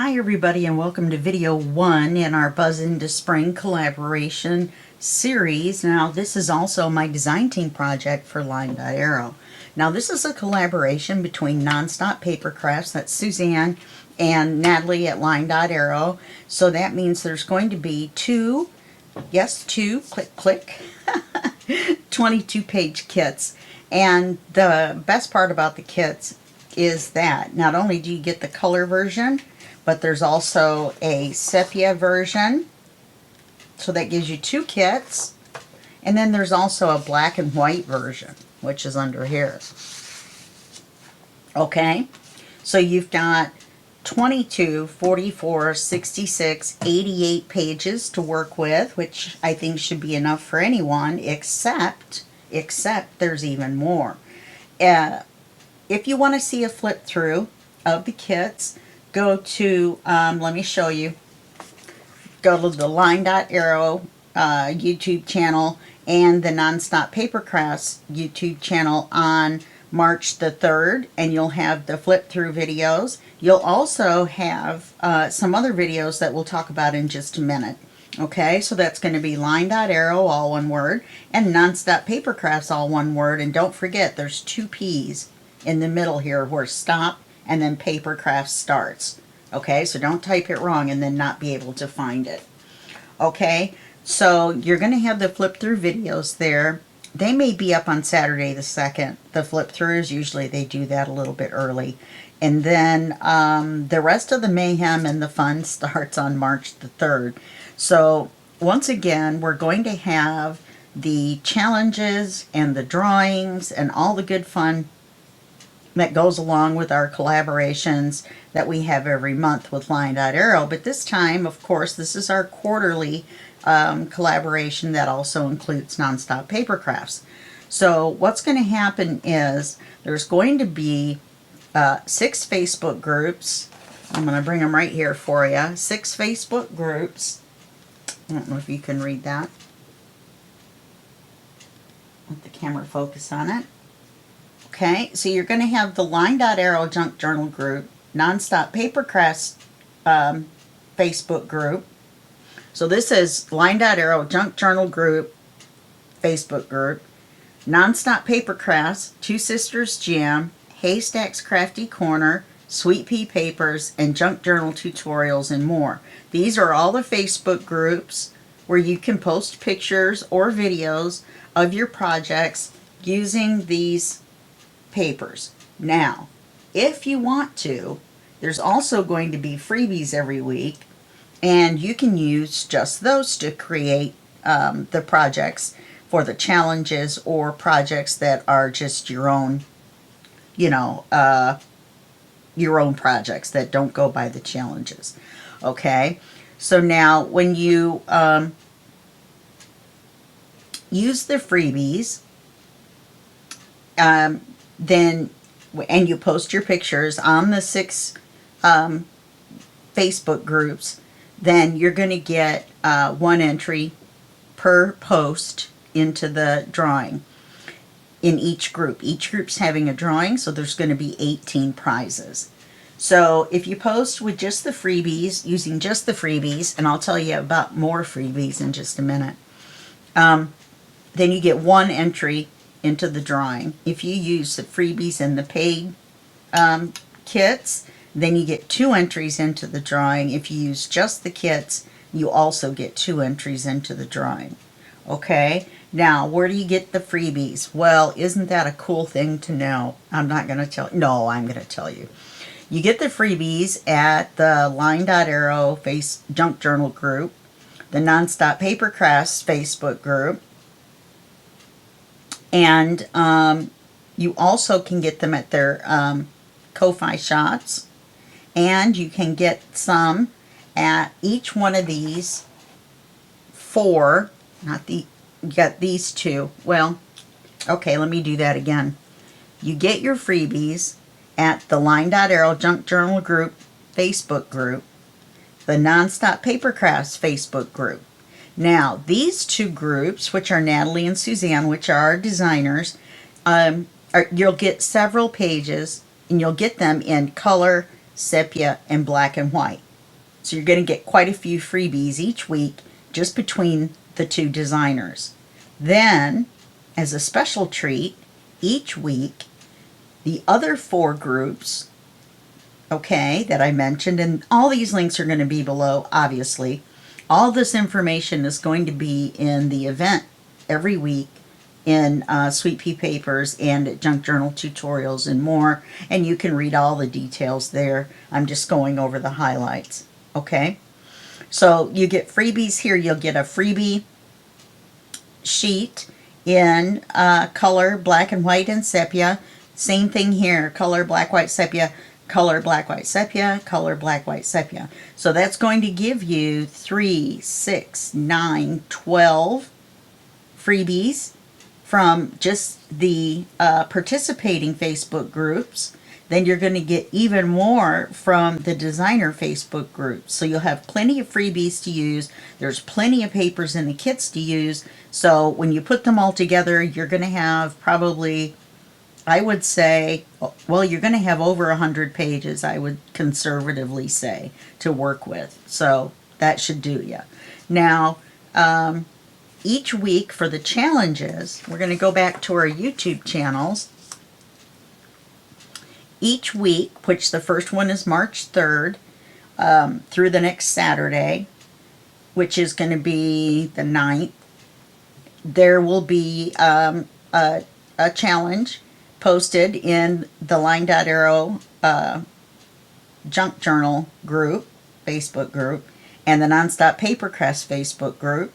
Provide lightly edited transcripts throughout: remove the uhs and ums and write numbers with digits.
Hi everybody, and welcome to video 1 in our Buzz into Spring collaboration series. Now this is also my design team project for LineDotArrow. Now this is a collaboration between Nonstop Papercrafts, that's Suzanne and Natalie at LineDotArrow. So that means there's going to be two, click click, 22 page kits. And the best part about the kits is that not only do you get the color version, but there's also a Sepia version, so that gives you two kits. And then there's also a black and white version, which is under here. Okay, so you've got 22, 44, 66, 88 pages to work with, which I think should be enough for anyone, except there's even more. If you want to see a flip through of the kits, go to, let me show you, go to the LineDotArrow YouTube channel and the Nonstop Papercrafts YouTube channel on March the 3rd, and you'll have the flip through videos. You'll also have some other videos that we'll talk about in just a minute. Okay, so that's going to be LineDotArrow, all one word, and Nonstop Papercrafts, all one word. And don't forget, there's two P's in the middle here where stop and then Papercrafts starts. Okay, so don't type it wrong and then not be able to find it. Okay, so you're going to have the flip through videos there. They may be up on Saturday the 2nd. The flip throughs, usually they do that a little bit early. And then the rest of the mayhem and the fun starts on March the 3rd. So once again, we're going to have the challenges and the drawings and all the good fun that goes along with our collaborations that we have every month with LineDotArrow. But this time, of course, this is our quarterly collaboration that also includes Nonstop Papercrafts. So what's going to happen is there's going to be 6 Facebook groups. I'm going to bring them right here for you. 6 Facebook groups. I don't know if you can read that. Let the camera focus on it. Okay, so you're going to have the LineDotArrow Junk Journal group, Nonstop Papercrafts Facebook group. So this is LineDotArrow Junk Journal group, Facebook group, Nonstop Papercrafts, Two Sisters Jam, Haystacks Crafty Corner, Sweet Pea Papers, and Junk Journal Tutorials, and more. These are all the Facebook groups where you can post pictures or videos of your projects using these papers. Now, if you want to, there's also going to be freebies every week, and you can use just those to create the projects for the challenges or projects that are just your own, your own projects that don't go by the challenges. Okay, so now when you use the freebies, then, and you post your pictures on the 6 Facebook groups, then you're going to get 1 entry per post into the drawing in each group. Each group's having a drawing, so there's going to be 18 prizes. So if you post with just the freebies, using just the freebies, and I'll tell you about more freebies in just a minute, then you get 1 entry into the drawing. If you use the freebies and the paid kits, then you get 2 entries into the drawing. If you use just the kits, you also get 2 entries into the drawing. Okay, now where do you get the freebies? Well, isn't that a cool thing to know? I'm not going to tell you. No, I'm going to tell you. You get the freebies at the LineDotArrow Junk Journal group, the Nonstop Papercrafts Facebook group, and you also can get them at their Ko-Fi shops, and you can get some at each one of these 4, you got these 2. Well, okay, let me do that again. You get your freebies at the LineDotArrow Junk Journal group Facebook group, the Nonstop Papercrafts Facebook group. Now, these 2 groups, which are Natalie and Suzanne, which are our designers, you'll get several pages, and you'll get them in color, sepia, and black and white. So you're going to get quite a few freebies each week just between the two designers. Then, as a special treat, each week, the other 4 groups, okay, that I mentioned, and all these links are going to be below, obviously. All this information is going to be in the event every week in Sweet Pea Papers and at Junk Journal Tutorials and more, and you can read all the details there. I'm just going over the highlights, okay? So you get freebies here. You'll get a freebie sheet in color, black and white, and sepia. Same thing here, color, black, white, sepia, color, black, white, sepia, color, black, white, sepia. So that's going to give you 3, 6, 9, 12 freebies from just the participating Facebook groups. Then you're going to get even more from the designer Facebook group. So you'll have plenty of freebies to use. There's plenty of papers in the kits to use. So when you put them all together, you're going to have probably, I would say, well, you're going to have over 100 pages, I would conservatively say, to work with. So that should do you. Now, each week for the challenges, we're going to go back to our YouTube channels. Each week, which the first one is March 3rd, through the next Saturday, which is going to be the 9th, there will be a challenge posted in the LineDotArrow Junk Journal group, Facebook group, and the Nonstop Papercrafts Facebook group,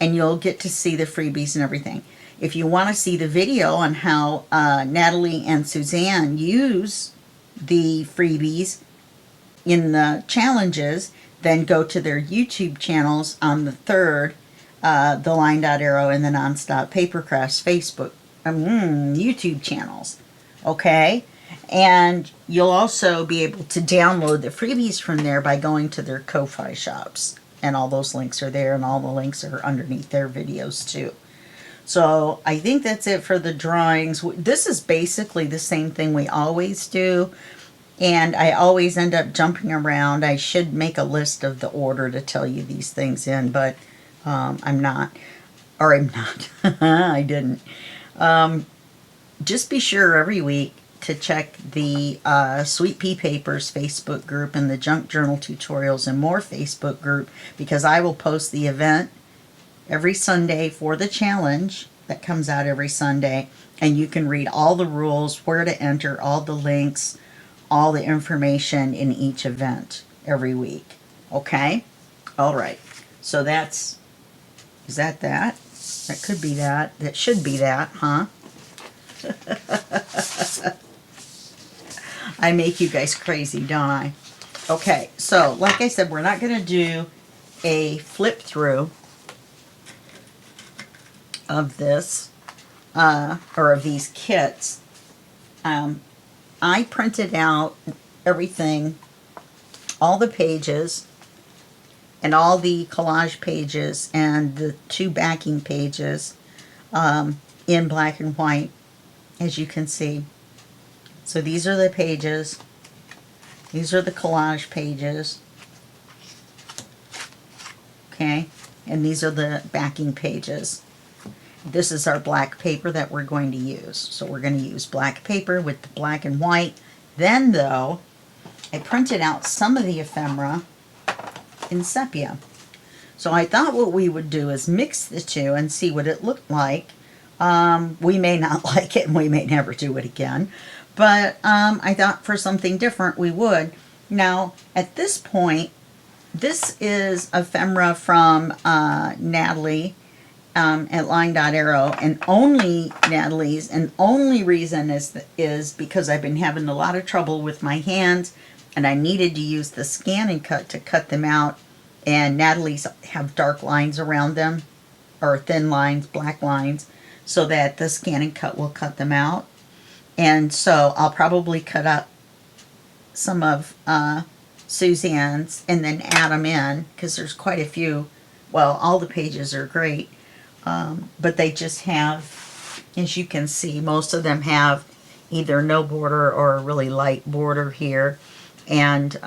and you'll get to see the freebies and everything. If you want to see the video on how Natalie and Suzanne use the freebies in the challenges, then go to their YouTube channels on the 3rd, the LineDotArrow and the Nonstop Papercrafts Facebook YouTube channels. Okay? And you'll also be able to download the freebies from there by going to their Ko-Fi shops. And all those links are there, and all the links are underneath their videos too. So I think that's it for the drawings. This is basically the same thing we always do, and I always end up jumping around. I should make a list of the order to tell you these things in, but I'm not. Or I'm not. I didn't. Just be sure every week to check the Sweet Pea Papers Facebook group and the Junk Journal Tutorials and More Facebook group, because I will post the event every Sunday for the challenge that comes out every Sunday, and you can read all the rules, where to enter, all the links, all the information in each event every week. Okay? All right. So is that? That could be that. That should be that, huh? I make you guys crazy, don't I? Okay, so like I said, we're not going to do a flip through of this, or of these kits. I printed out everything, all the pages, and all the collage pages, and the 2 backing pages in black and white, as you can see. So these are the pages. These are the collage pages. Okay, and these are the backing pages. This is our black paper that we're going to use. So we're going to use black paper with the black and white. Then, though, I printed out some of the ephemera in sepia. So I thought what we would do is mix the two and see what it looked like. We may not like it, and we may never do it again. But I thought for something different we would. Now, at this point, this is ephemera from Natalie at LineDotArrow, and only Natalie's, and only reason is because I've been having a lot of trouble with my hands, and I needed to use the scan and cut to cut them out, and Natalie's have dark lines around them, or thin lines, black lines, so that the scan and cut will cut them out. And so I'll probably cut up some of Suzanne's and then add them in, because there's quite a few. Well, all the pages are great, but they just have, as you can see, most of them have either no border or a really light border here. And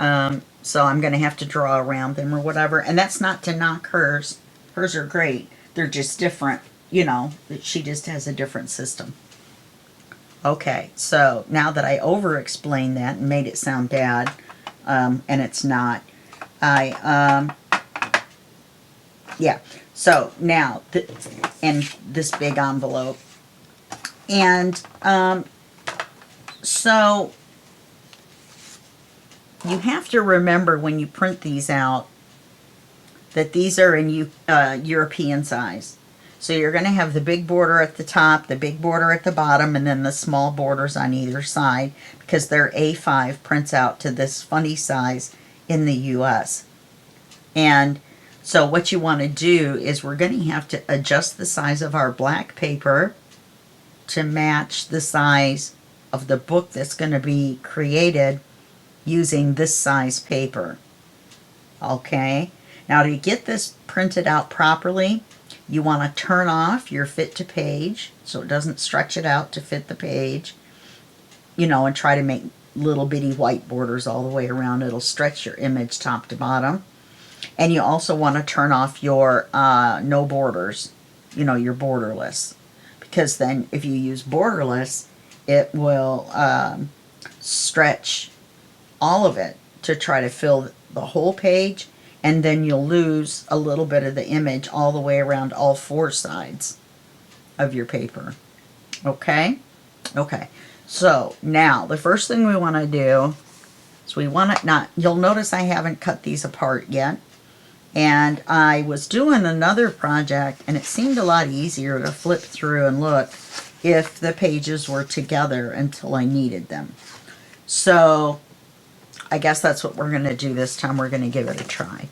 So I'm going to have to draw around them or whatever. And that's not to knock hers. Hers are great. They're just different. You know, she just has a different system. Okay, so now that I over-explained that and made it sound bad, and it's not, yeah. So now, and this big envelope. And so you have to remember when you print these out that these are in European size. So you're going to have the big border at the top, the big border at the bottom, and then the small borders on either side, because their A5 prints out to this funny size in the US. And so what you want to do is we're going to have to adjust the size of our black paper to match the size of the book that's going to be created using this size paper. Okay? Now to get this printed out properly, you want to turn off your fit to page so it doesn't stretch it out to fit the page, you know, and try to make little bitty white borders all the way around. It'll stretch your image top to bottom. And you also want to turn off your no borders, you know, your borderless. Because then if you use borderless, it will stretch all of it to try to fill the whole page. And then you'll lose a little bit of the image all the way around all four sides of your paper. Okay? Okay. So now the first thing we want to do is we want to not, you'll notice I haven't cut these apart yet. And I was doing another project and it seemed a lot easier to flip through and look if the pages were together until I needed them. So I guess that's what we're going to do this time. We're going to give it a try.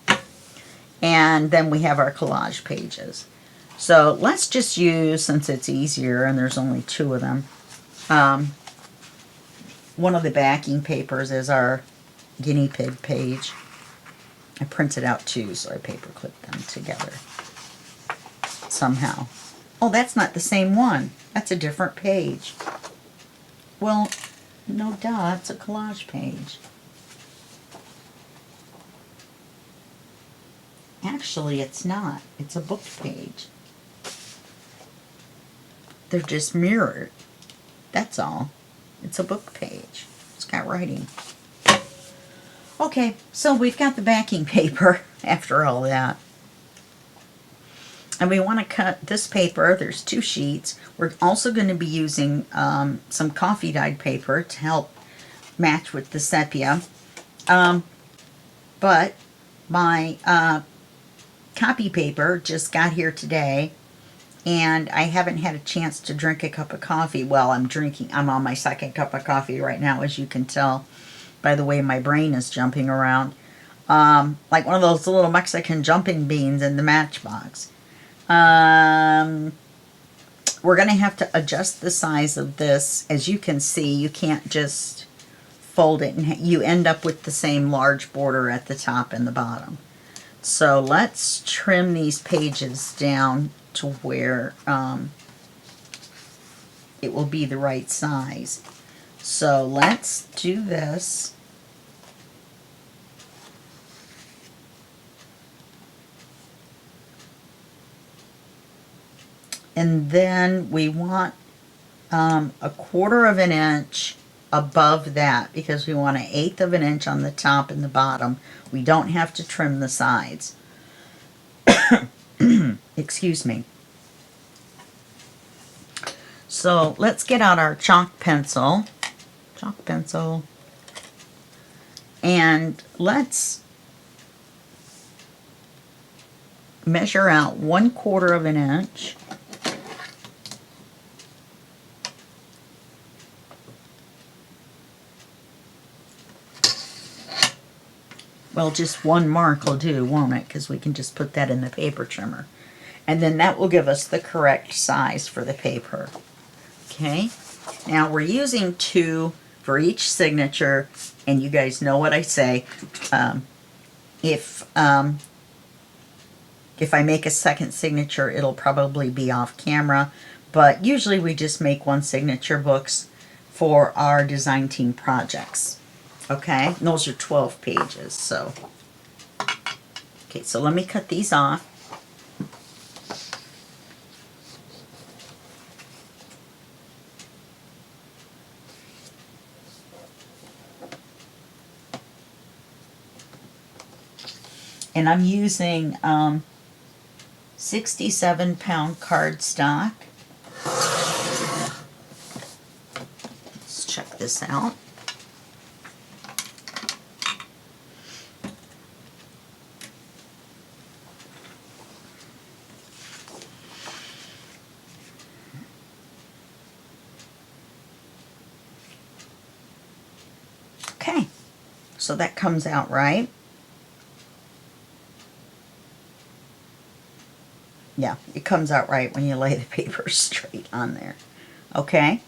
And then we have our collage pages. So let's just use, since it's easier and there's only 2 of them, one of the backing papers is our guinea pig page. I printed out 2, so I paper clipped them together somehow. Oh, that's not the same one. That's a different page. Well, no duh, it's a collage page. Actually, it's not. It's a book page. They're just mirrored. That's all. It's a book page. It's got writing. Okay, so we've got the backing paper after all that. And we want to cut this paper. There's 2 sheets. We're also going to be using some coffee dyed paper to help match with the sepia. But my copy paper just got here today, and I haven't had a chance to drink a cup of coffee. Well, I'm on my 2nd cup of coffee right now, as you can tell by the way my brain is jumping around. Like one of those little Mexican jumping beans in the Matchbox. We're going to have to adjust the size of this. As you can see, you can't just fold it, and you end up with the same large border at the top and the bottom. So let's trim these pages down to where it will be the right size. So let's do this. And then we want a 1/4 of an inch above that, because we want 1/8 of an inch on the top and the bottom. We don't have to trim the sides. Excuse me. So let's get out our chalk pencil. And let's measure out 1/4 of an inch. Well, just 1 mark will do, won't it? Because we can just put that in the paper trimmer. And then that will give us the correct size for the paper. Okay? Now we're using 2 for each signature, and you guys know what I say. If I make a 2nd signature, it'll probably be off camera. But usually we just make 1 signature books for our design team projects. Okay, and those are 12 pages, so. Okay, so let me cut these off. And I'm using 67-pound cardstock. Let's check this out. Okay, so that comes out right. Yeah, it comes out right when you lay the paper straight on there. Okay,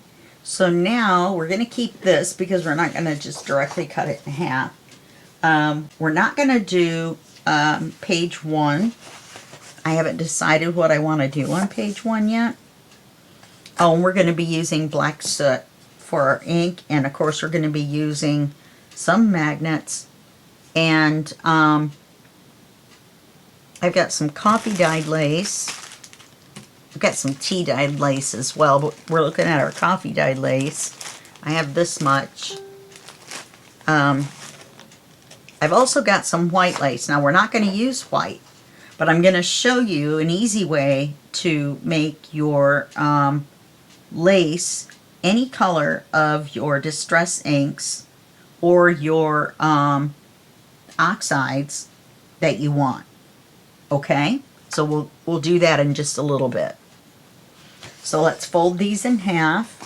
so now we're going to keep this because we're not going to just directly cut it in half. We're not going to do page 1. I haven't decided what I want to do on page 1 yet. Oh, and we're going to be using black soot for our ink, and of course we're going to be using some magnets, and I've got some coffee dyed lace. I've got some tea dyed lace as well, but we're looking at our coffee dyed lace. I have this much. I've also got some white lace. Now we're not going to use white, but I'm going to show you an easy way to make your lace any color of your distress inks or your oxides that you want. Okay, so we'll do that in just a little bit. So let's fold these in half.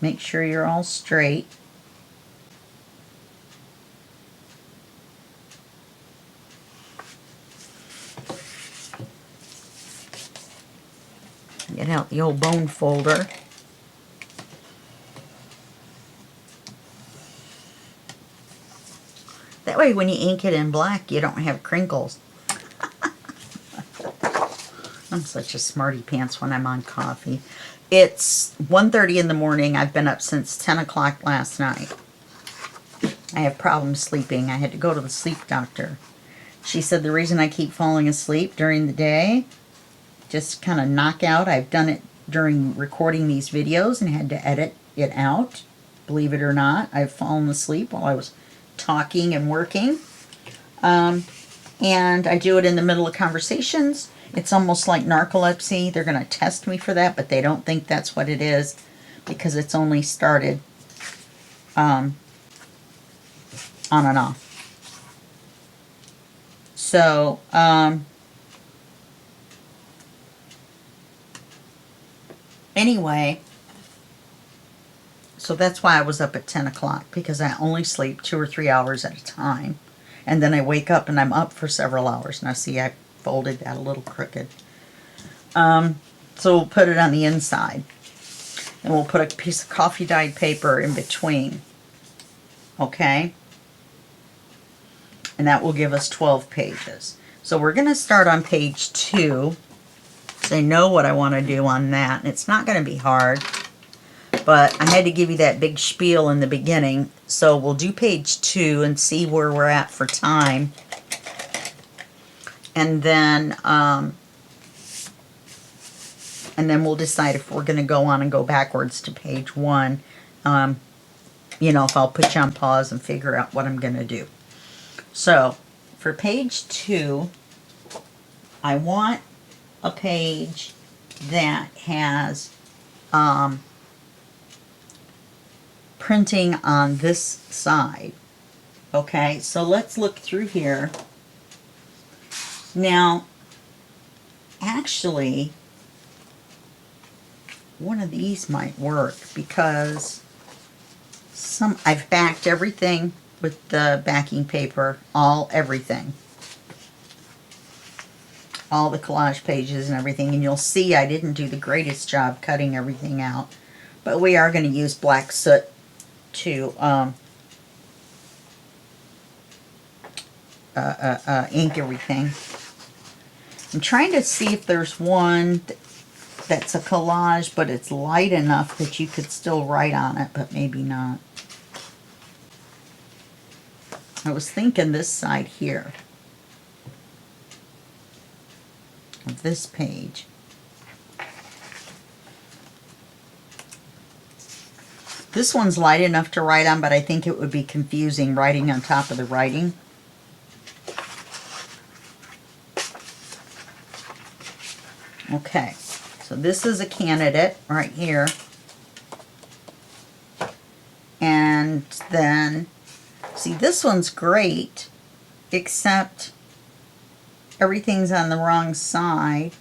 Make sure you're all straight. Get out the old bone folder. That way when you ink it in black, you don't have crinkles. I'm such a smarty pants when I'm on coffee. It's 1:30 in the morning. I've been up since 10 o'clock last night. I have problems sleeping. I had to go to the sleep doctor. She said the reason I keep falling asleep during the day, just kind of knock out. I've done it during recording these videos and had to edit it out. Believe it or not, I've fallen asleep while I was talking and working. And I do it in the middle of conversations. It's almost like narcolepsy. They're going to test me for that, but they don't think that's what it is because it's only started on and off. So, anyway, so that's why I was up at 10 o'clock, because I only sleep 2 or 3 hours at a time. And then I wake up and I'm up for several hours. Now see, I folded that a little crooked. So we'll put it on the inside. And we'll put a piece of coffee dyed paper in between. Okay? And that will give us 12 pages. So we're going to start on page 2. So I know what I want to do on that. And it's not going to be hard. But I had to give you that big spiel in the beginning. So we'll do page 2 and see where we're at for time. And then we'll decide if we're going to go on and go backwards to page 1. You know, if I'll put you on pause and figure out what I'm going to do. So for page 2, I want a page that has printing on this side. Okay, so let's look through here. Now, actually, one of these might work because I've backed everything with the backing paper, everything. All the collage pages and everything, and you'll see I didn't do the greatest job cutting everything out, but we are going to use black soot to ink everything. I'm trying to see if there's one that's a collage, but it's light enough that you could still write on it, but maybe not. I was thinking this side here of this page. This one's light enough to write on, but I think it would be confusing writing on top of the writing. Okay, so this is a candidate right here. And then, see, this one's great, except everything's on the wrong side.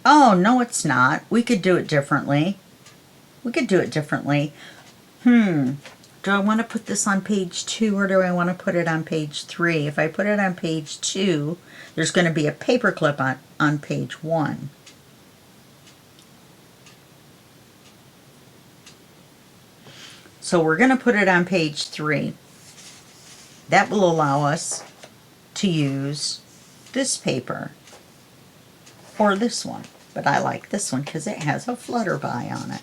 Oh, no, it's not. We could do it differently. We could do it differently. Do I want to put this on page 2 or do I want to put it on page 3? If I put it on page 2, there's going to be a paper clip on page 1. So we're going to put it on page 3. That will allow us to use this paper or this one. But I like this one because it has a flutterby on it,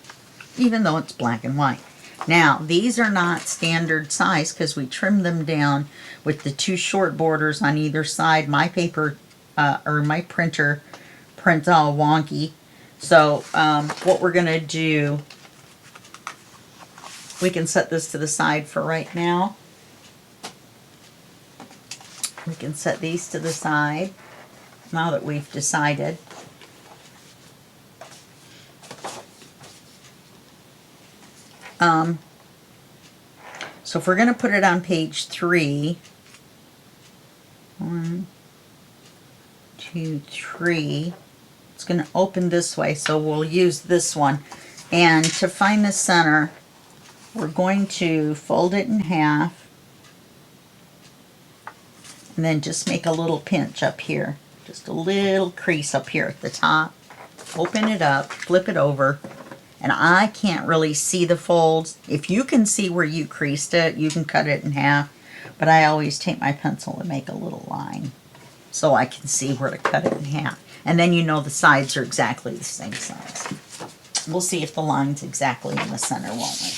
even though it's black and white. Now, these are not standard size because we trimmed them down with the 2 short borders on either side. My paper, or my printer, prints all wonky. So, what we're going to do, we can set this to the side for right now. We can set these to the side now that we've decided. So if we're going to put it on page 3, 1, 2, 3, it's going to open this way, so we'll use this one. And to find the center, we're going to fold it in half and then just make a little pinch up here, just a little crease up here at the top. Open it up, flip it over. And I can't really see the folds. If you can see where you creased it, you can cut it in half. But I always take my pencil and make a little line so I can see where to cut it in half. And then you know the sides are exactly the same size. We'll see if the line's exactly in the center, won't we?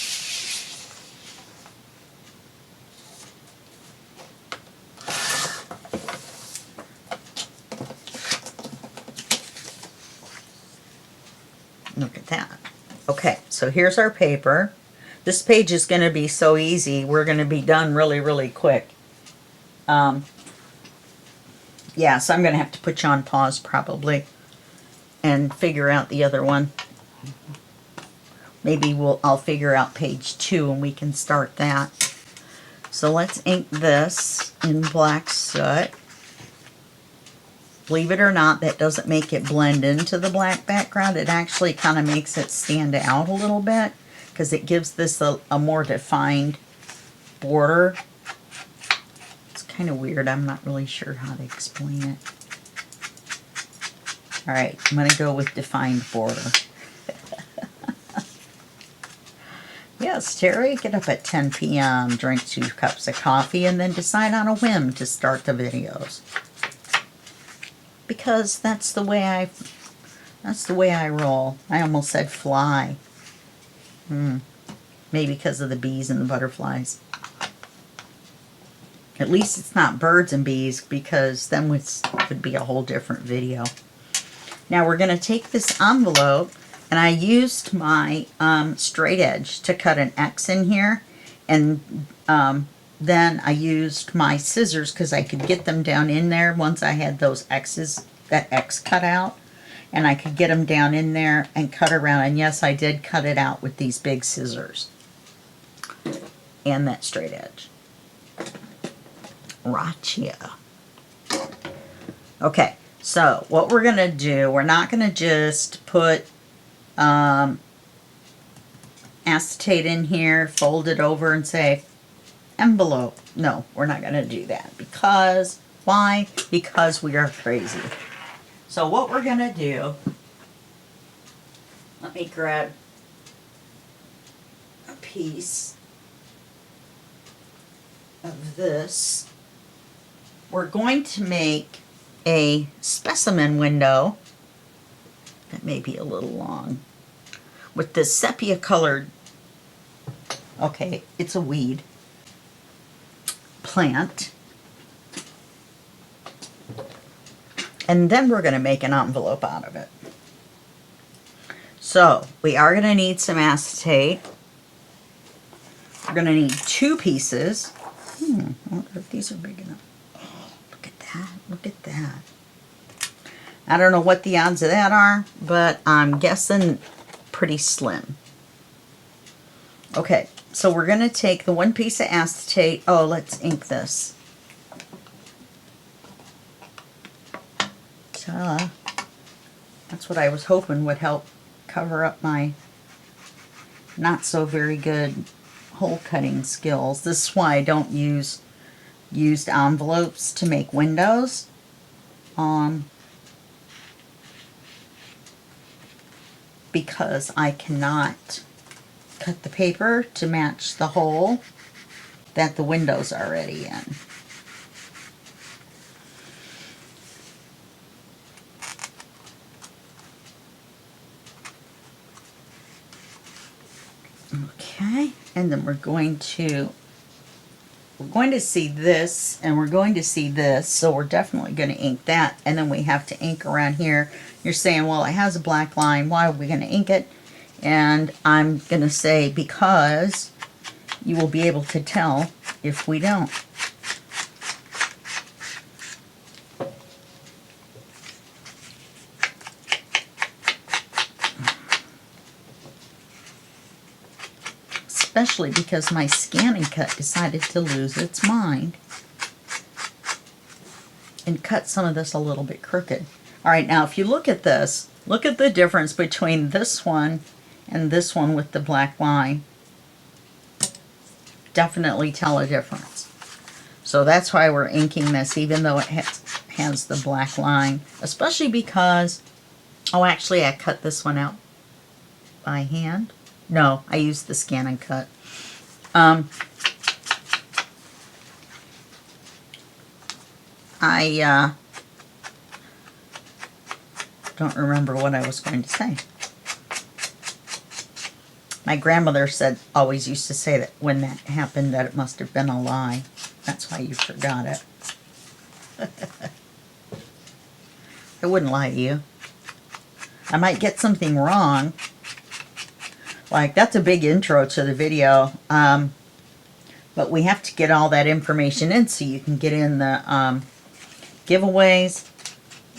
Look at that. Okay, so here's our paper. This page is going to be so easy. We're going to be done really, really quick. Yeah, so I'm going to have to put you on pause probably and figure out the other one. Maybe I'll figure out page 2 and we can start that. So let's ink this in black soot. Believe it or not, that doesn't make it blend into the black background. It actually kind of makes it stand out a little bit because it gives this a more defined border. It's kind of weird. I'm not really sure how to explain it. All right, I'm going to go with defined border. Yes, Terry, get up at 10 p.m., drink 2 cups of coffee, and then decide on a whim to start the videos. Because that's the way I roll. I almost said fly. Maybe because of the bees and the butterflies. At least it's not birds and bees, because then would be a whole different video. Now we're going to take this envelope, and I used my straight edge to cut an X in here, and then I used my scissors because I could get them down in there once I had those X's, that X cut out. And I could get them down in there and cut around. And yes, I did cut it out with these big scissors. And that straight edge. Gotcha. Okay, so what we're going to do, we're not going to just put acetate in here, fold it over and say envelope. No, we're not going to do that. Because, why? Because we are crazy. So what we're going to do, let me grab a piece of this. We're going to make a specimen window That may be a little long. With this sepia colored, okay, it's a weed plant. And then we're going to make an envelope out of it. So we are going to need some acetate. We're going to need 2 pieces. I wonder if these are big enough. Oh, look at that. Look at that. I don't know what the odds of that are, but I'm guessing pretty slim. Okay, so we're going to take the 1 piece of acetate. Oh, let's ink this. That's what I was hoping would help cover up my not so very good hole cutting skills. This is why I don't use used envelopes to make windows. Because I cannot cut the paper to match the hole that the window's already in. Okay, and then we're going to see this, and we're going to see this, so we're definitely going to ink that, and then we have to ink around here. You're saying, well, it has a black line, why are we going to ink it? And I'm going to say because you will be able to tell if we don't. Especially because my scanning cut decided to lose its mind and cut some of this a little bit crooked. All right, now if you look at this, look at the difference between this one and this one with the black line. Definitely tell a difference. So that's why we're inking this, even though it has the black line, especially because, oh, actually I cut this one out by hand. No, I used the scan and cut. I don't remember what I was going to say. My grandmother always used to say that when that happened that it must have been a lie. That's why you forgot it. I wouldn't lie to you. I might get something wrong. Like, that's a big intro to the video, but we have to get all that information in so you can get in the giveaways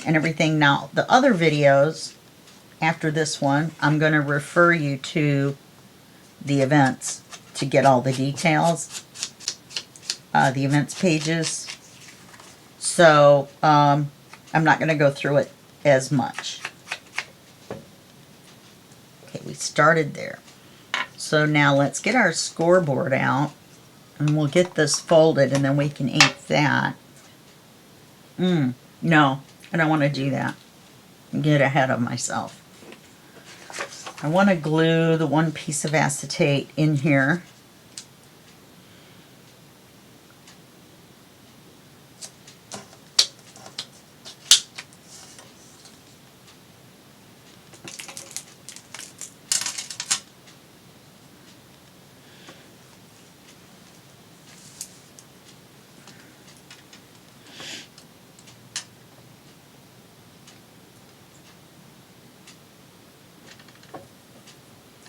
and everything. Now, the other videos after this one, I'm going to refer you to the events to get all the details, the events pages. So, I'm not going to go through it as much. Okay, we started there. So now let's get our scoreboard out, and we'll get this folded, and then we can ink that. No, I don't want to do that. Get ahead of myself. I want to glue the 1 piece of acetate in here.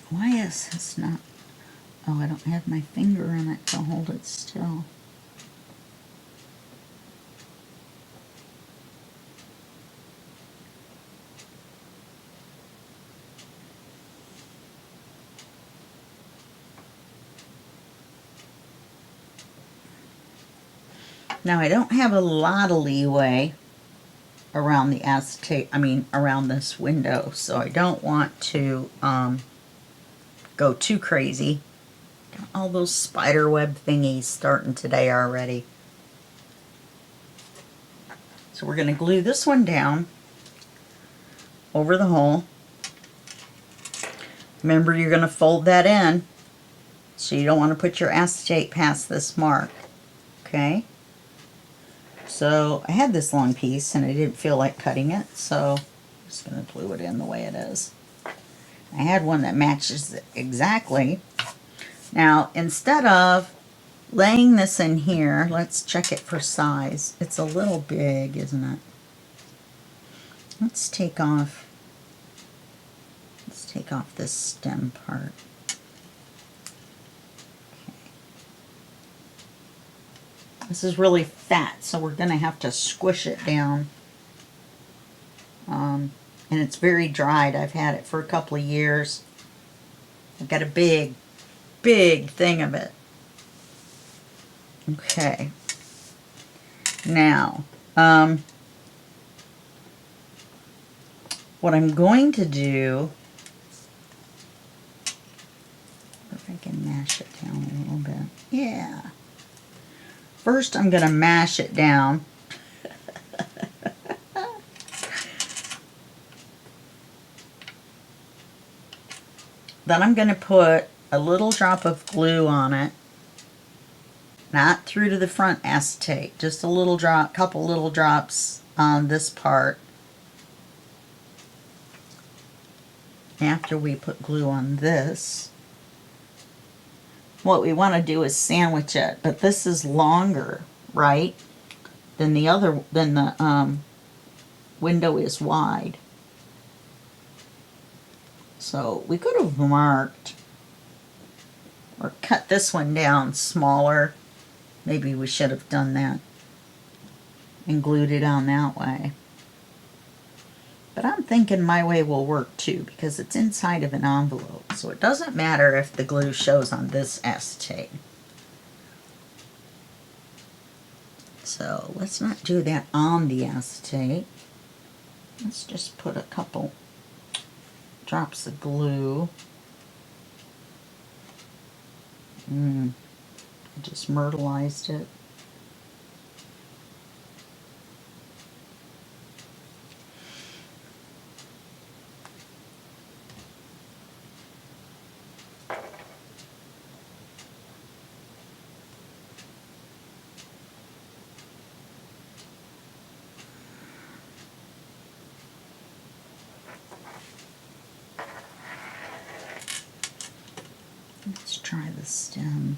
Why is this not... Oh, I don't have my finger in it to hold it still. Now, I don't have a lot of leeway around the acetate, around this window, so I don't want to go too crazy. Got all those spider web thingies starting today already. So we're going to glue this one down over the hole. Remember, you're going to fold that in, so you don't want to put your acetate past this mark. Okay? So I had this long piece and I didn't feel like cutting it, so just going to glue it in the way it is. I had one that matches it exactly. Now, instead of laying this in here, let's check it for size. It's a little big, isn't it? Let's take off this stem part. Okay. This is really fat, so we're going to have to squish it down. And it's very dried. I've had it for a couple of years. I've got a big thing of it. Okay. Now, what I'm going to do, if I can mash it down a little bit. Yeah. First, I'm going to mash it down. Then I'm going to put a little drop of glue on it. Not through to the front acetate, just a little drop, couple little drops on this part. After we put glue on this, what we want to do is sandwich it, but this is longer, right, than the window is wide. So we could have marked or cut this one down smaller. Maybe we should have done that and glued it on that way. But I'm thinking my way will work too, because it's inside of an envelope. So it doesn't matter if the glue shows on this acetate. So let's not do that on the acetate. Let's just put a couple drops of glue. I just myrtleized it. Let's try the stem.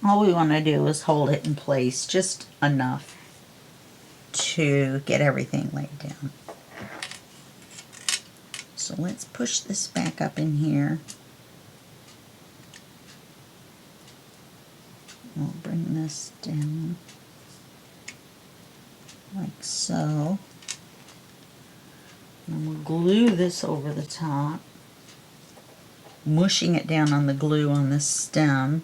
All we want to do is hold it in place just enough to get everything laid down. So let's push this back up in here. We'll bring this down like so. And we'll glue this over the top, mushing it down on the glue on this stem.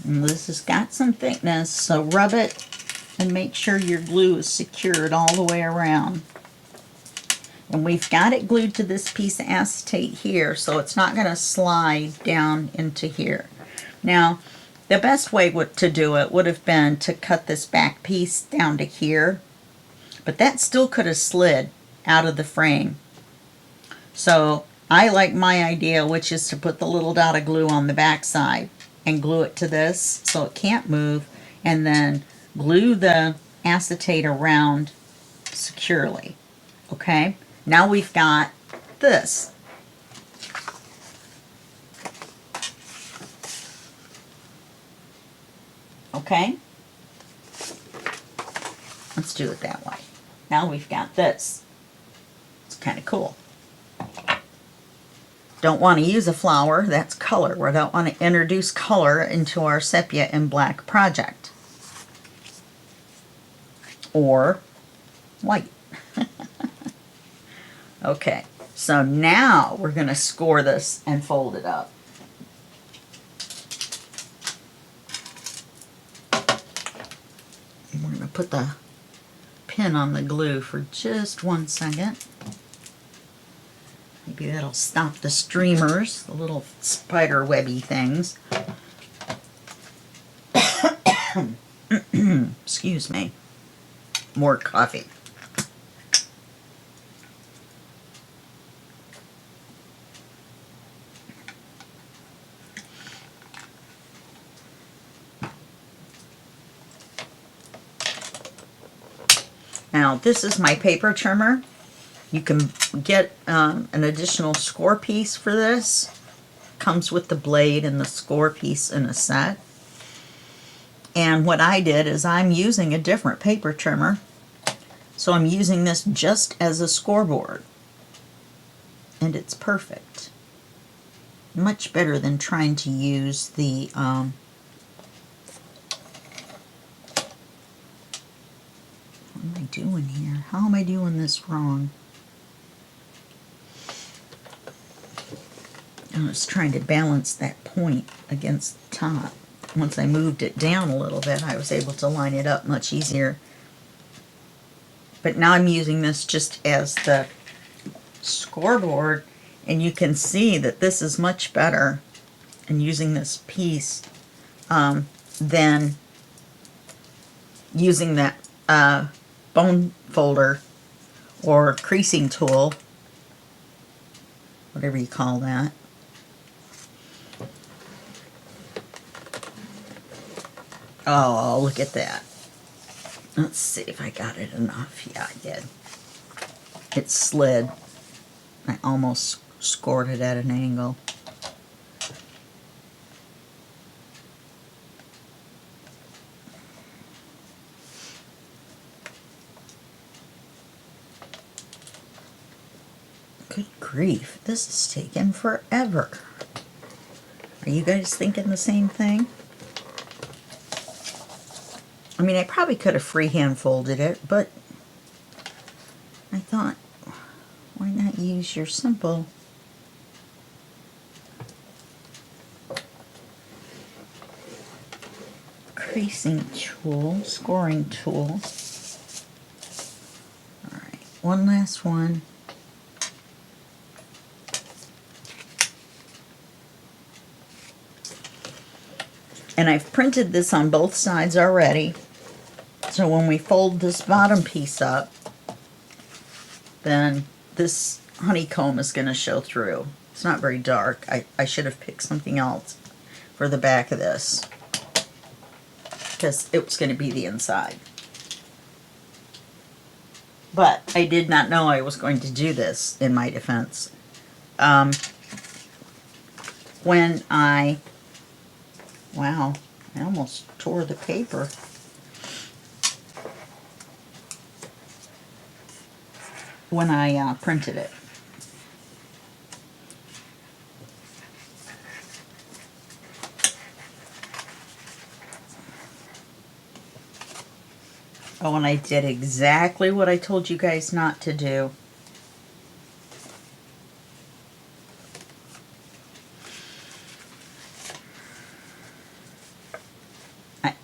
And this has got some thickness, so rub it and make sure your glue is secured all the way around. And we've got it glued to this piece of acetate here, so it's not going to slide down into here. Now, the best way to do it would have been to cut this back piece down to here, but that still could have slid out of the frame. So I like my idea, which is to put the little dot of glue on the back side and glue it to this so it can't move, and then glue the acetate around securely. Okay, now we've got this. Okay, let's do it that way. Now we've got this. It's kind of cool. Don't want to use a flower, that's color. We don't want to introduce color into our sepia and black project. Or white. Okay, so now we're going to score this and fold it up. And we're going to put the pin on the glue for just 1 second. Maybe that'll stop the streamers, the little spider webby things. Excuse me. More coffee. Now, this is my paper trimmer. You can get an additional score piece for this. Comes with the blade and the score piece in a set. And what I did is I'm using a different paper trimmer. So I'm using this just as a scoreboard. And it's perfect. Much better than trying to use the what am I doing here? How am I doing this wrong? I was trying to balance that point against the top. Once I moved it down a little bit, I was able to line it up much easier. But now I'm using this just as the scoreboard, and you can see that this is much better in using this piece than using that bone folder or creasing tool, whatever you call that. Oh, look at that. Let's see if I got it enough. Yeah, I did. It slid. I almost scored it at an angle. Good grief, this is taking forever. Are you guys thinking the same thing? I mean, I probably could have freehand folded it, but I thought, why not use your simple creasing tool, scoring tool. All right, one last one. And I've printed this on both sides already. So when we fold this bottom piece up, then this honeycomb is going to show through. It's not very dark. I should have picked something else for the back of this, because it was going to be the inside. But I did not know I was going to do this, in my defense. Wow, I almost tore the paper. When I printed it. Oh, and I did exactly what I told you guys not to do.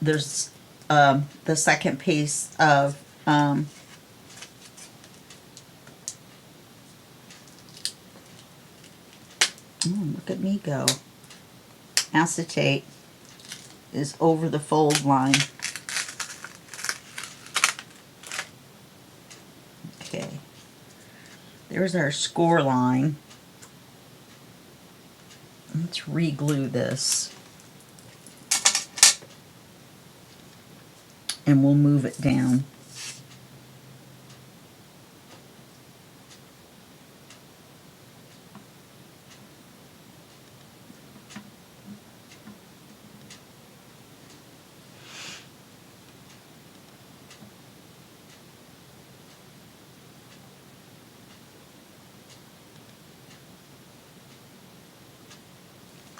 There's the second piece of look at me go. Acetate is over the fold line. Okay. There's our score line. Let's re-glue this. And we'll move it down.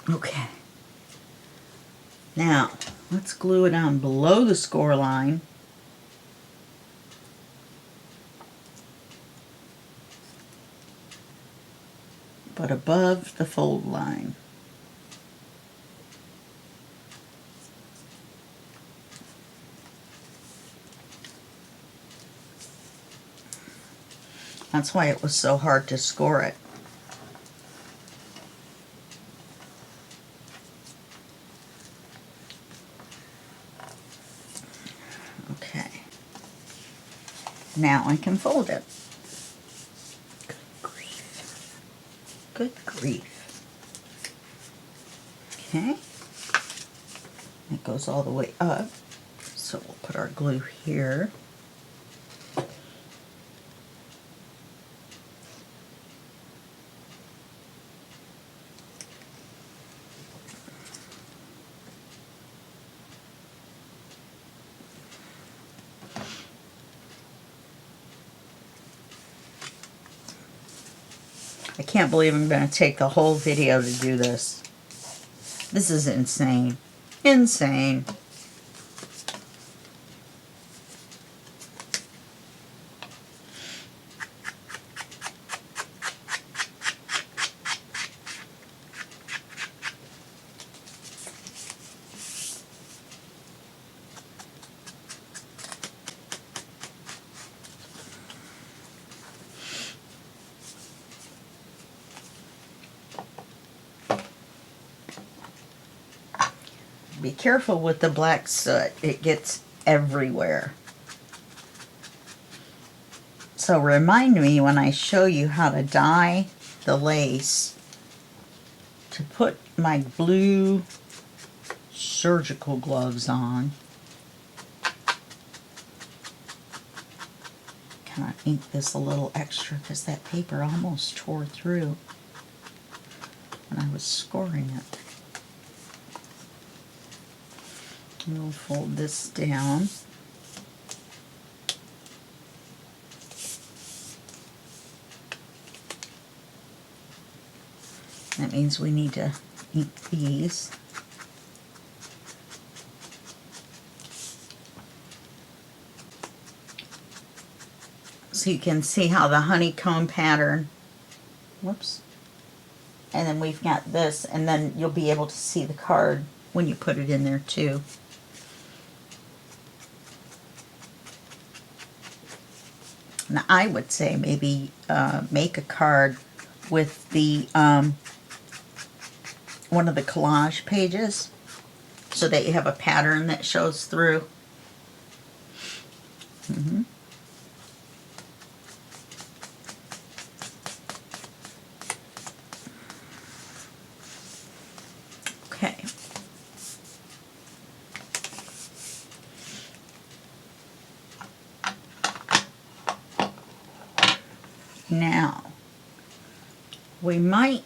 Okay. Now, let's glue it on below the score line. But above the fold line. That's why it was so hard to score it. Now I can fold it. Good grief. Good grief. Okay. It goes all the way up. So we'll put our glue here. I can't believe I'm going to take the whole video to do this. This is insane. Insane. Be careful with the black soot. It gets everywhere. So remind me when I show you how to dye the lace to put my blue surgical gloves on. Kind of ink this a little extra because that paper almost tore through when I was scoring it. We'll fold this down. That means we need to ink these. So you can see how the honeycomb pattern, whoops, and then we've got this, and then you'll be able to see the card when you put it in there too. Now I would say maybe make a card with the one of the collage pages so that you have a pattern that shows through. Okay. Now, we might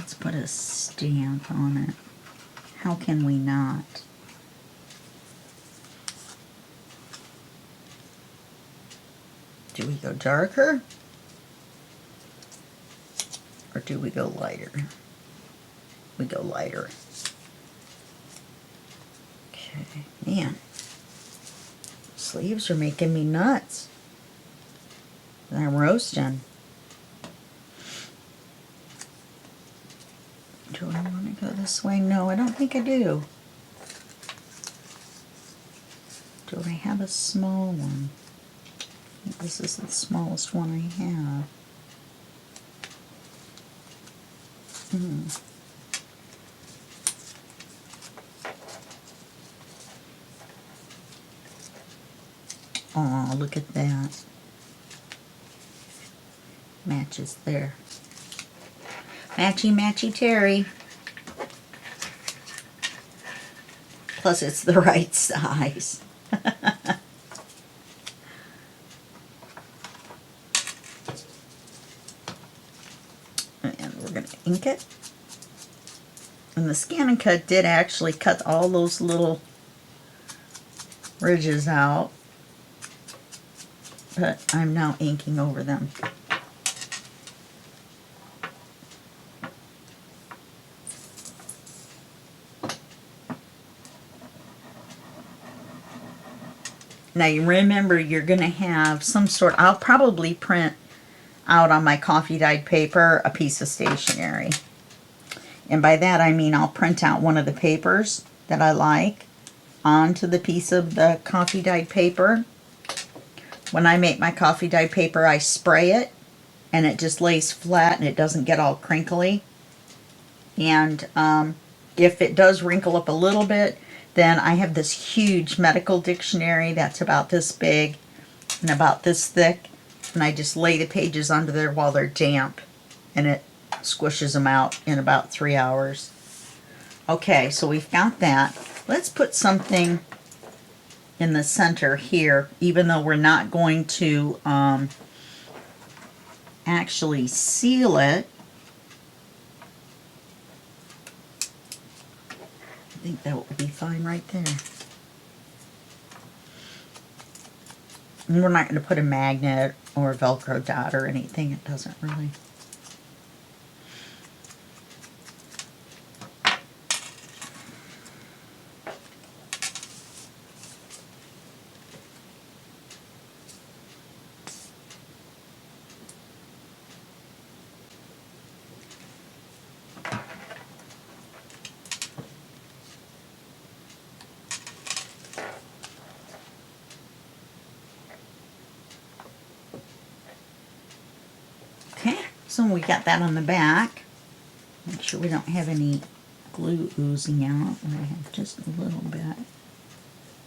let's put a stamp on it. How can we not? Do we go darker? Or do we go lighter? We go lighter. Okay, man. Sleeves are making me nuts. I'm roasting. Do I want to go this way? No, I don't think I do. Do I have a small one? I think this is the smallest one I have. Oh, look at that. Matches there. Matchy, matchy, Terry. Plus, it's the right size. And we're going to ink it. And the Scan and Cut did actually cut all those little ridges out. But I'm now inking over them. Now you remember you're going to have some sort, I'll probably print out on my coffee dyed paper a piece of stationery. And by that I mean I'll print out one of the papers that I like onto the piece of the coffee dyed paper. When I make my coffee dyed paper, I spray it and it just lays flat and it doesn't get all crinkly. And if it does wrinkle up a little bit, then I have this huge medical dictionary that's about this big and about this thick, and I just lay the pages under there while they're damp, and it squishes them out in about 3 hours. Okay, so we've got that. Let's put something in the center here, even though we're not going to actually seal it. I think that will be fine right there. And we're not going to put a magnet or a Velcro dot or anything. It doesn't really. Okay, so we got that on the back. Make sure we don't have any glue oozing out. I have just a little bit. I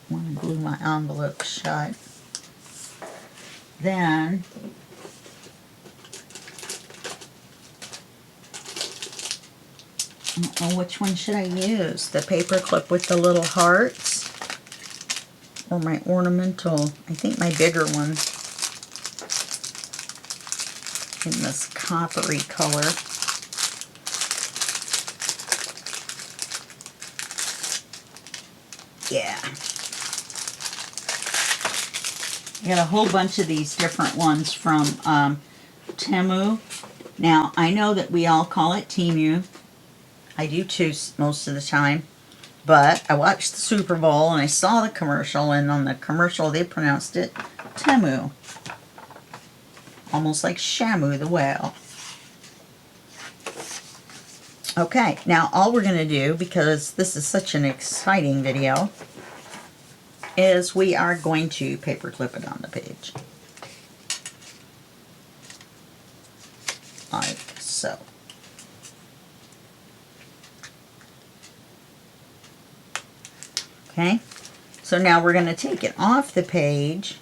want to glue my envelope shut. Then I don't know which one should I use. The paper clip with the little hearts or my ornamental. I think my bigger one in this coppery color. Yeah. I got a whole bunch of these different ones from Temu. Now, I know that we all call it Temu. I do too most of the time. But I watched the Super Bowl and I saw the commercial, and on the commercial they pronounced it Temu. Almost like Shamu the whale. Okay, now all we're going to do, because this is such an exciting video, is we are going to paper clip it on the page. Like so. Okay, so now we're going to take it off the page.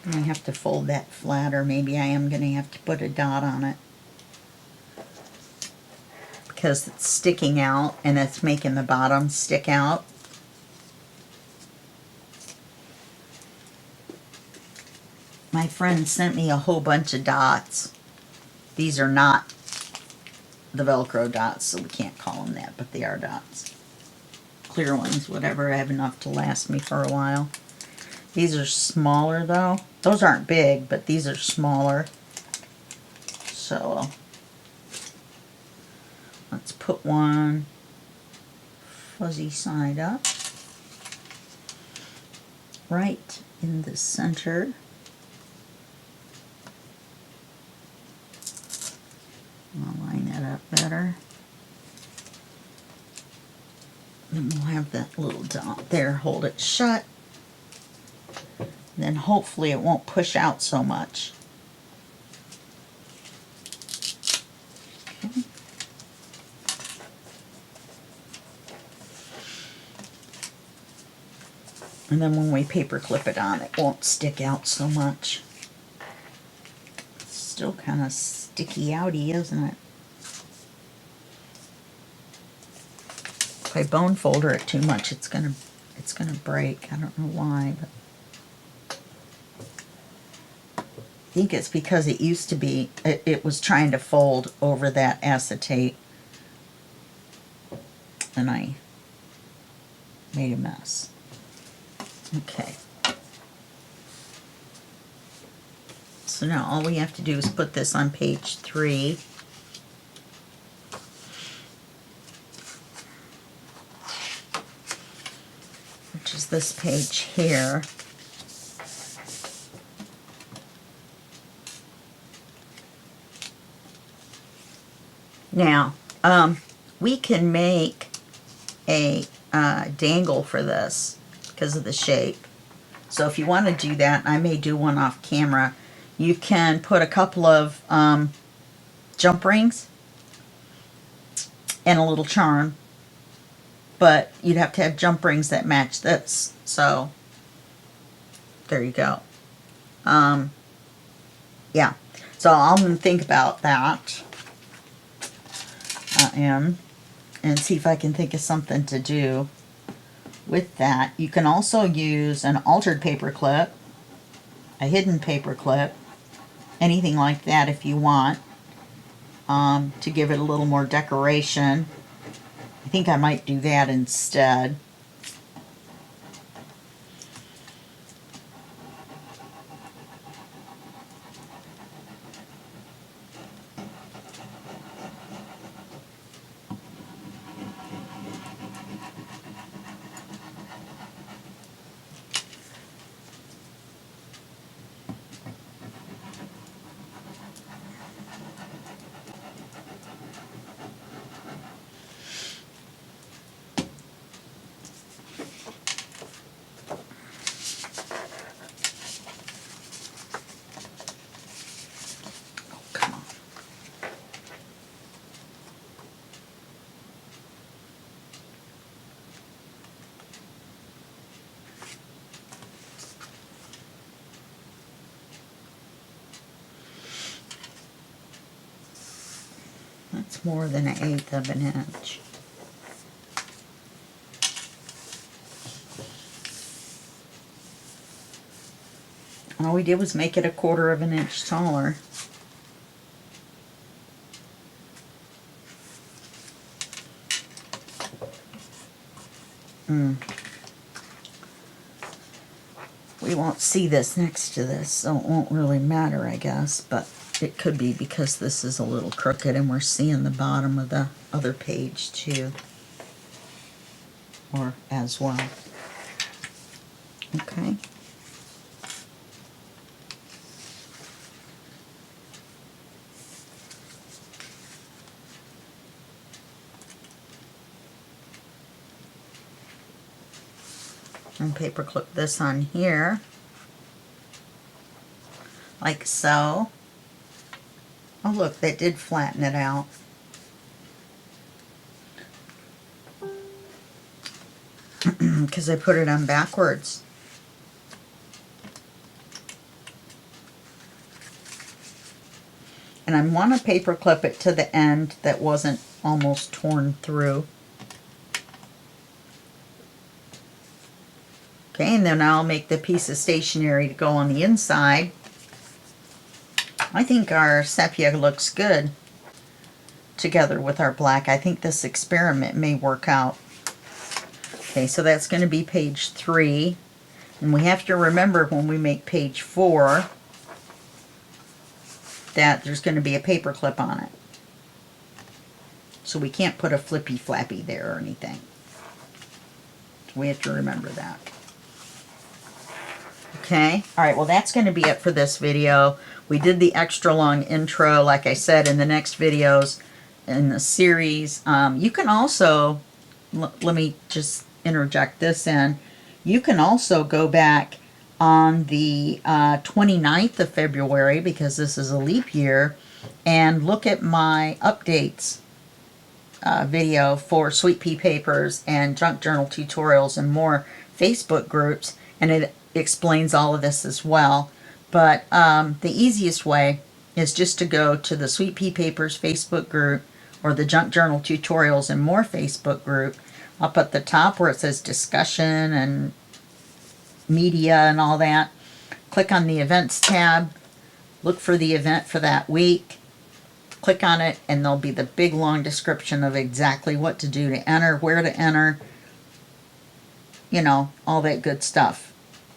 I have to fold that flat, or maybe I am going to have to put a dot on it, because it's sticking out and it's making the bottom stick out. My friend sent me a whole bunch of dots. These are not the Velcro dots, so we can't call them that, but they are dots. Clear ones, whatever. I have enough to last me for a while. These are smaller though. Those aren't big, but these are smaller. So let's put one fuzzy side up right in the center. I'll line that up better. And we'll have that little dot there, hold it shut. Then hopefully it won't push out so much. Okay. And then when we paper clip it on, it won't stick out so much. It's still kind of sticky outy, isn't it? If I bone folder it too much, it's gonna break. I don't know why, but I think it's because it used to be, it was trying to fold over that acetate, and I made a mess. Okay. So now all we have to do is put this on page 3. Which is this page here. Now, we can make a dangle for this because of the shape. So if you want to do that, I may do one off camera. You can put a couple of jump rings and a little charm, but you'd have to have jump rings that match this. So there you go. Yeah, so I'm going to think about that. And see if I can think of something to do with that. You can also use an altered paper clip, a hidden paper clip, anything like that if you want, to give it a little more decoration. I think I might do that instead. Come on. That's more than 1/8 of an inch. All we did was make it 1/4 of an inch taller. We won't see this next to this, so it won't really matter, I guess, but it could be because this is a little crooked and we're seeing the bottom of the other page too, or as well. Okay. And paper clip this on here, like so. Oh look, that did flatten it out. Because I put it on backwards. And I want to paper clip it to the end that wasn't almost torn through. Okay, and then I'll make the piece of stationery to go on the inside. I think our sepia looks good together with our black. I think this experiment may work out. Okay, so that's going to be page 3. And we have to remember when we make page 4 that there's going to be a paper clip on it. So we can't put a flippy flappy there or anything. So we have to remember that. Okay, alright, well that's going to be it for this video. We did the extra long intro, like I said, in the next videos in the series. You can also, let me just interject this in, you can also go back on the 29th of February, because this is a leap year, and look at my updates video for Sweet Pea Papers and Junk Journal tutorials and more Facebook groups, and it explains all of this as well. But the easiest way is just to go to the Sweet Pea Papers Facebook group or the Junk Journal Tutorials and More Facebook group. Up at the top where it says discussion and media and all that, click on the events tab, look for the event for that week, click on it, and there'll be the big long description of exactly what to do to enter, where to enter, you know, all that good stuff.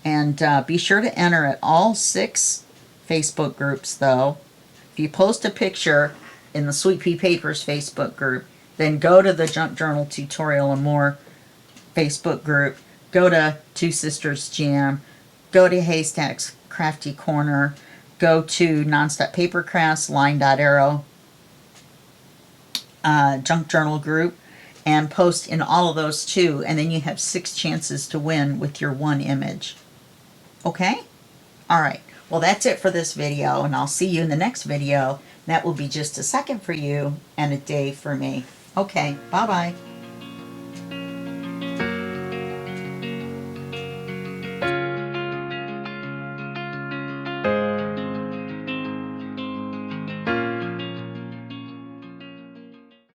And be sure to enter at all 6 Facebook groups, though. If you post a picture in the Sweet Pea Papers Facebook group, then go to the Junk Journal Tutorial and More Facebook group, go to Two Sisters Jam, go to Haystack's Crafty Corner, go to Nonstop Papercrafts, LineDotArrow, Junk Journal group, and post in all of those too, and then you have 6 chances to win with your 1 image. Okay? All right. Well, that's it for this video, and I'll see you in the next video. That will be just a second for you and a day for me. Okay. Bye-bye.